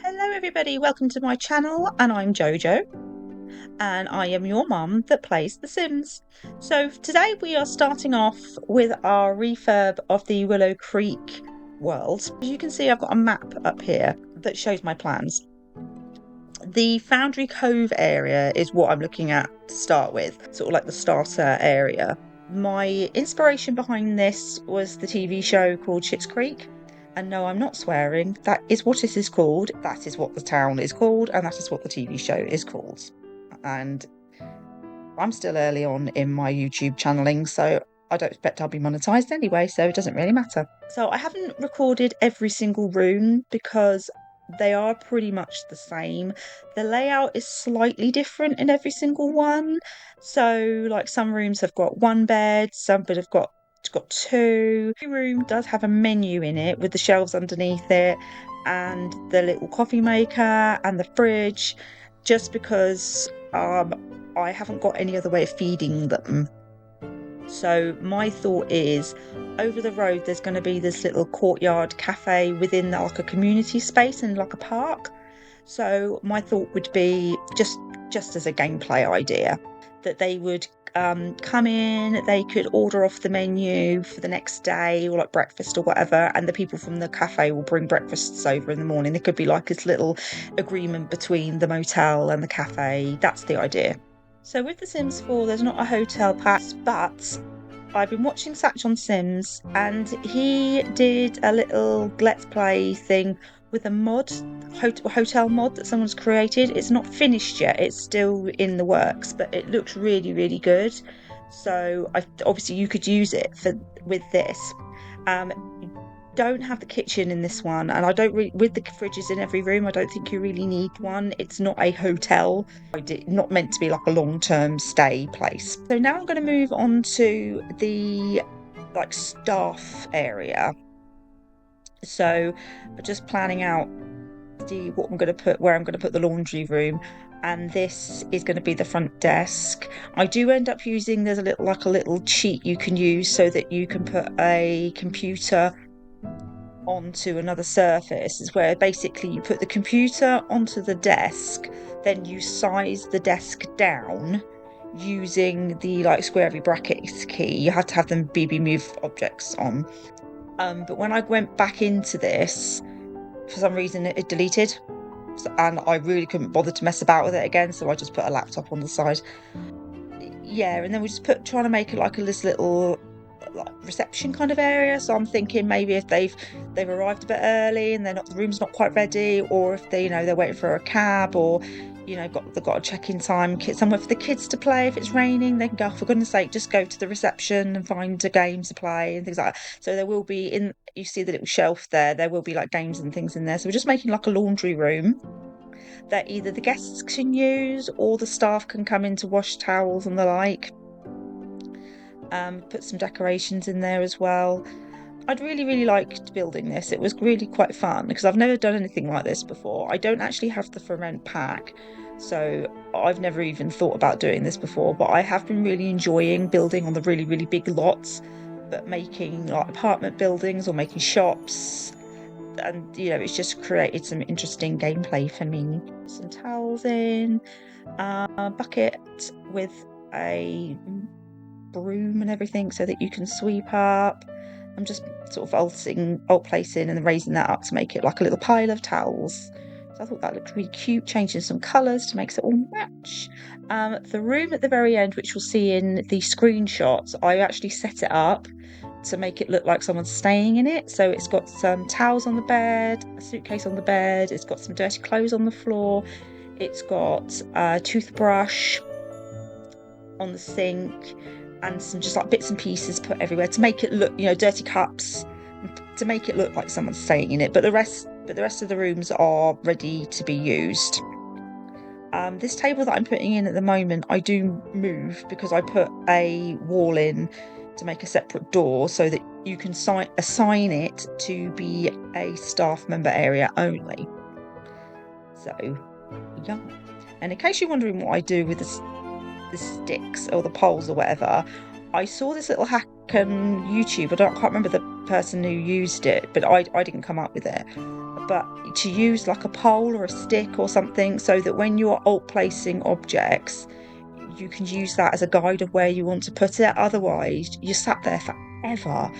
Hello everybody, welcome to my channel, and I'm Jojo and I am your mum that plays The Sims. So today we are starting off with our refurb of the Willow Creek world. As you can see, I've got a map up here that shows my plans. The Foundry Cove area is what I'm looking at to start with, sort of like the starter area. My inspiration behind this was the TV show called Schitt's Creek. And no, I'm not swearing. That is what it is called. That is what the town is called. And that is what the TV show is called. And I'm still early on in my YouTube channeling, so I don't expect I'll be monetized anyway, so it doesn't really matter. So I haven't recorded every single room because they are pretty much the same. The layout is slightly different in every single one. So like some rooms have got one bed, some but have got two. Every room does have a menu in it with the shelves underneath it and the little coffee maker and the fridge, just because I haven't got any other way of feeding them. So my thought is, over the road there's going to be this little courtyard cafe within like a community space and like a park. So my thought would be, just as a gameplay idea, that they would come in, they could order off the menu for the next day or like breakfast or whatever, and the people from the cafe will bring breakfasts over in the morning. There could be like this little agreement between the motel and the cafe. That's the idea. So with The Sims 4 there's not a hotel pass, but I've been watching SatchOnSims and he did a little let's play thing with a mod, hotel mod that someone's created. It's not finished yet, it's still in the works, but it looks really, really good. So obviously you could use it with this. Don't have the kitchen in this one, and I don't really, with the fridges in every room, I don't think you really need one. It's not a hotel, not meant to be like a long-term stay place. So now I'm going to move on to the like staff area. So I'm just planning out what I'm going to put, where I'm going to put the laundry room, and this is going to be the front desk. I do end up using, there's a little cheat you can use so that you can put a computer onto another surface, is where basically you put the computer onto the desk, then you size the desk down using the like squarey brackets key. You have to have them BB move objects on. But when I went back into this, for some reason it deleted, and I really couldn't bother to mess about with it again, so I just put a laptop on the side. Yeah, and then we just trying to make it like this little like reception kind of area. So I'm thinking maybe if they've arrived a bit early and the room's not quite ready, or if they're waiting for a cab, or they've got a check-in time, somewhere for the kids to play. If it's raining, they can go, for goodness sake, just go to the reception and find a game to play and things like that. So there will be, you see the little shelf there will be like games and things in there. So we're just making like a laundry room that either the guests can use or the staff can come in to wash towels and the like. Put some decorations in there as well. I'd really liked building this. It was really quite fun because I've never done anything like this before. I don't actually have the for rent pack, so I've never even thought about doing this before, but I have been really enjoying building on the really big lots, but making like apartment buildings or making shops, and it's just created some interesting gameplay for me. Some towels in, a bucket with a broom and everything so that you can sweep up. I'm just sort of alt placing and then raising that up to make it like a little pile of towels. So I thought that looked really cute, changing some colours to make it all match. The room at the very end, which you'll see in the screenshots, I actually set it up to make it look like someone's staying in it. So it's got some towels on the bed, a suitcase on the bed, it's got some dirty clothes on the floor, it's got a toothbrush on the sink, and some just like bits and pieces put everywhere to make it look, dirty cups, to make it look like someone's staying in it. But the rest of the rooms are ready to be used. This table that I'm putting in at the moment, I do move because I put a wall in to make a separate door so that you can assign it to be a staff member area only. So, yeah. And in case you're wondering what I do with the sticks or the poles or whatever, I saw this little hack on YouTube. I can't remember the person who used it, but I didn't come up with it. but to use like a pole or a stick or something, so that when you're alt placing objects, you can use that as a guide of where you want to put it. Otherwise, you're sat there forever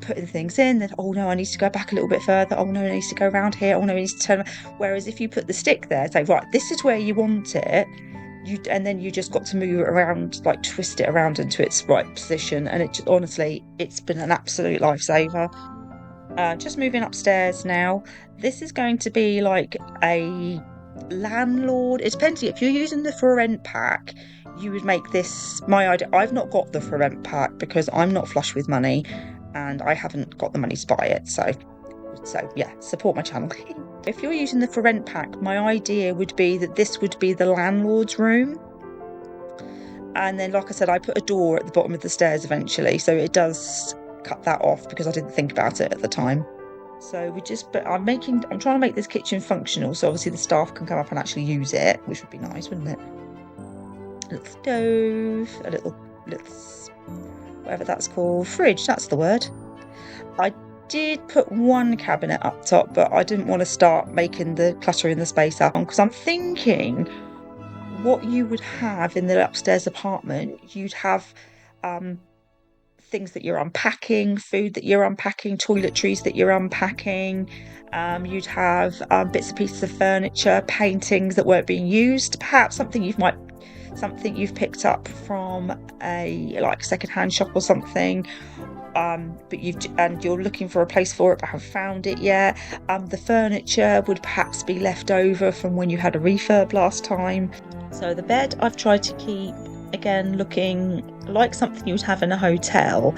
putting things in, then oh no, I need to go back a little bit further, oh no, I need to go around here, oh no, I need to turn. Whereas if you put the stick there, say right, this is where you want it, and then you just got to move it around, like twist it around into its right position, and it honestly, it's been an absolute lifesaver. Just moving upstairs now. This is going to be like a landlord. It depends. If you're using the for rent pack, you would make this my idea. I've not got the for rent pack because I'm not flush with money and I haven't got the money to buy it. So yeah, support my channel. If you're using the for rent pack, my idea would be that this would be the landlord's room. And then, like I said, I put a door at the bottom of the stairs eventually, so it does cut that off because I didn't think about it at the time. So I'm trying to make this kitchen functional, so obviously the staff can come up and actually use it, which would be nice, wouldn't it? A little stove, a little whatever that's called, fridge, that's the word. I did put one cabinet up top, but I didn't want to start making the clutter in the space up, because I'm thinking what you would have in the upstairs apartment, you'd have things that you're unpacking, food that you're unpacking, toiletries that you're unpacking. You'd have bits and pieces of furniture, paintings that weren't being used, perhaps something you've picked up from a like secondhand shop or something. But you're looking for a place for it but haven't found it yet. The furniture would perhaps be left over from when you had a refurb last time. So the bed I've tried to keep, again, looking like something you would have in a hotel,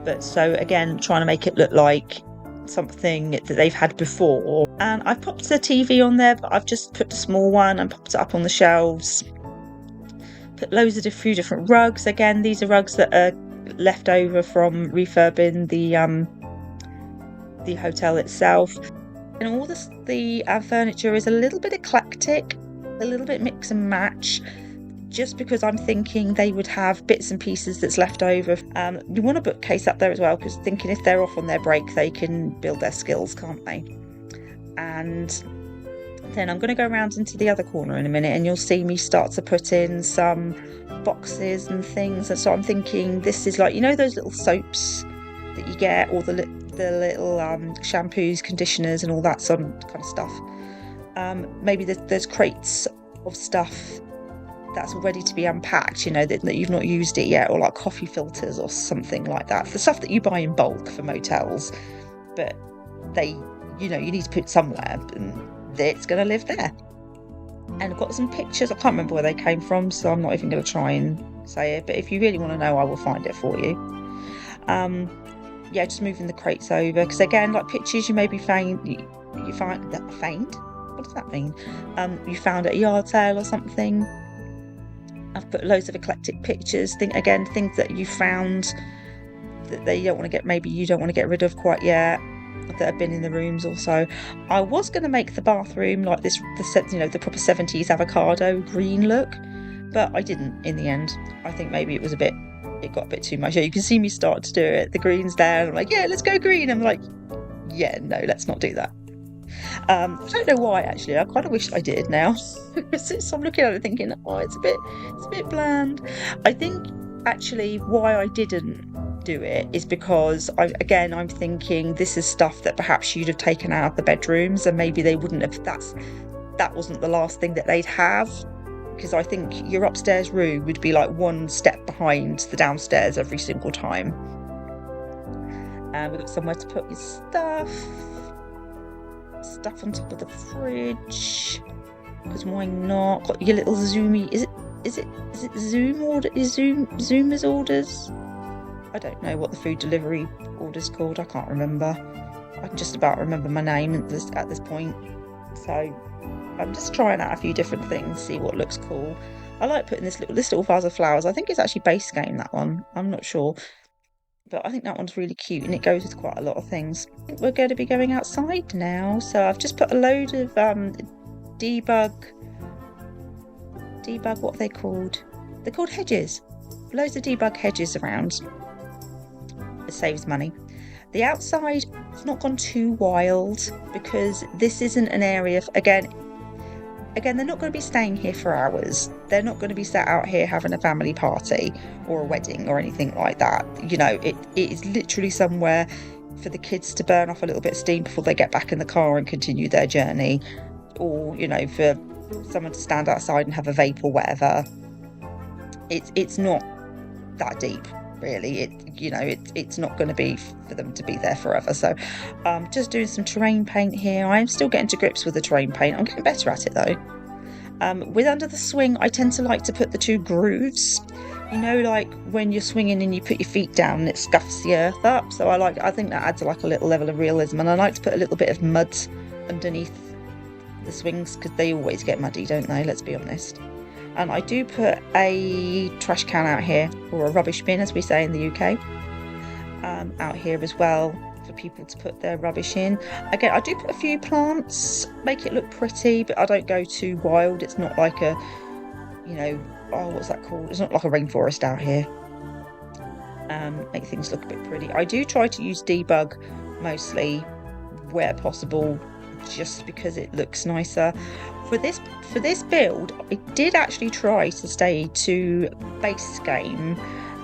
but so again, trying to make it look like something that they've had before. And I've popped the TV on there, but I've just put the small one and popped it up on the shelves. Put loads of few different rugs. Again, these are rugs that are left over from refurbing the hotel itself. And all the furniture is a little bit eclectic, a little bit mix and match, just because I'm thinking they would have bits and pieces that's left over. You want a bookcase up there as well, because thinking if they're off on their break, they can build their skills, can't they? And then I'm going to go around into the other corner in a minute, and you'll see me start to put in some boxes and things. And so I'm thinking this is like, you know, those little soaps that you get, or the little shampoos, conditioners, and all that sort of kind of stuff. Maybe there's crates of stuff that's ready to be unpacked, you know, that you've not used it yet, or like coffee filters or something like that. The stuff that you buy in bulk for motels, but you need to put somewhere, and it's going to live there. And I've got some pictures. I can't remember where they came from, so I'm not even going to try and say it, but if you really want to know, I will find it for you. Yeah, just moving the crates over, because again, like pictures you maybe find what does that mean? You found at a yard sale or something. I've put loads of eclectic pictures, things that you found that you don't want to get rid of quite yet, that have been in the rooms also. I was going to make the bathroom like this, the proper 70s avocado green look, but I didn't in the end. I think maybe it got a bit too much. Yeah, you can see me start to do it. The green's there, and I'm like, yeah, let's go green. I'm like, yeah, no, let's not do that. I don't know why, actually. I kind of wish I did now. So I'm looking at it thinking, oh, it's a bit bland. I think actually why I didn't do it is because I'm thinking this is stuff that perhaps you'd have taken out of the bedrooms, and maybe they wouldn't have. That wasn't the last thing that they'd have, because I think your upstairs room would be like one step behind the downstairs every single time. And we've got somewhere to put your stuff on top of the fridge, because why not? Got your little zoomy. Is it Zoom order? Is Zoomers orders? I don't know what the food delivery order's called. I can't remember. I can just about remember my name at this point. So I'm just trying out a few different things, see what looks cool. I like putting this little vase of flowers. I think it's actually base game, that one. I'm not sure. But I think that one's really cute, and it goes with quite a lot of things. I think we're going to be going outside now. So I've just put a load of debug, what are they called? They're called hedges. Loads of debug hedges around. It saves money. The outside, I've not gone too wild because this isn't an area, again, they're not going to be staying here for hours. They're not going to be sat out here having a family party or a wedding or anything like that. It is literally somewhere for the kids to burn off a little bit of steam before they get back in the car and continue their journey, or for someone to stand outside and have a vape or whatever. It's not that deep, really. It's not going to be for them to be there forever. So just doing some terrain paint here. I am still getting to grips with the terrain paint. I'm getting better at it though. With under the swing, I tend to like to put the 2 grooves, like when you're swinging and you put your feet down and it scuffs the earth up. So I think that adds like a little level of realism, and I like to put a little bit of mud underneath the swings because they always get muddy, don't they? Let's be honest. And I do put a trash can out here, or a rubbish bin as we say in the UK, out here as well for people to put their rubbish in. Again, I do put a few plants, make it look pretty, but I don't go too wild. It's not like a, what's that called? It's not like a rainforest out here. Make things look a bit pretty. I do try to use debug mostly where possible, just because it looks nicer. For this build, I did actually try to stay to base game.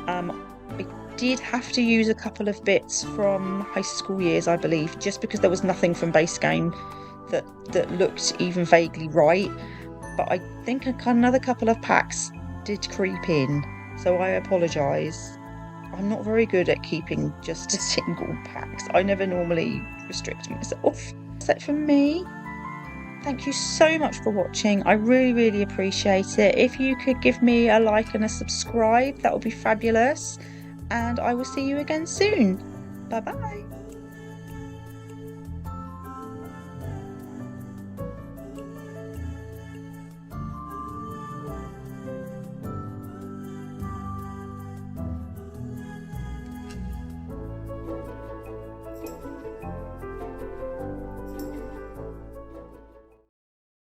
I did have to use a couple of bits from high school years, I believe, just because there was nothing from base game that looked even vaguely right. But I think another couple of packs did creep in, so I apologise. I'm not very good at keeping just a single packs. I never normally restrict myself. That's it from me. Thank you so much for watching. I really, really appreciate it. If you could give me a like and a subscribe, that would be fabulous. And I will see you again soon. Bye bye.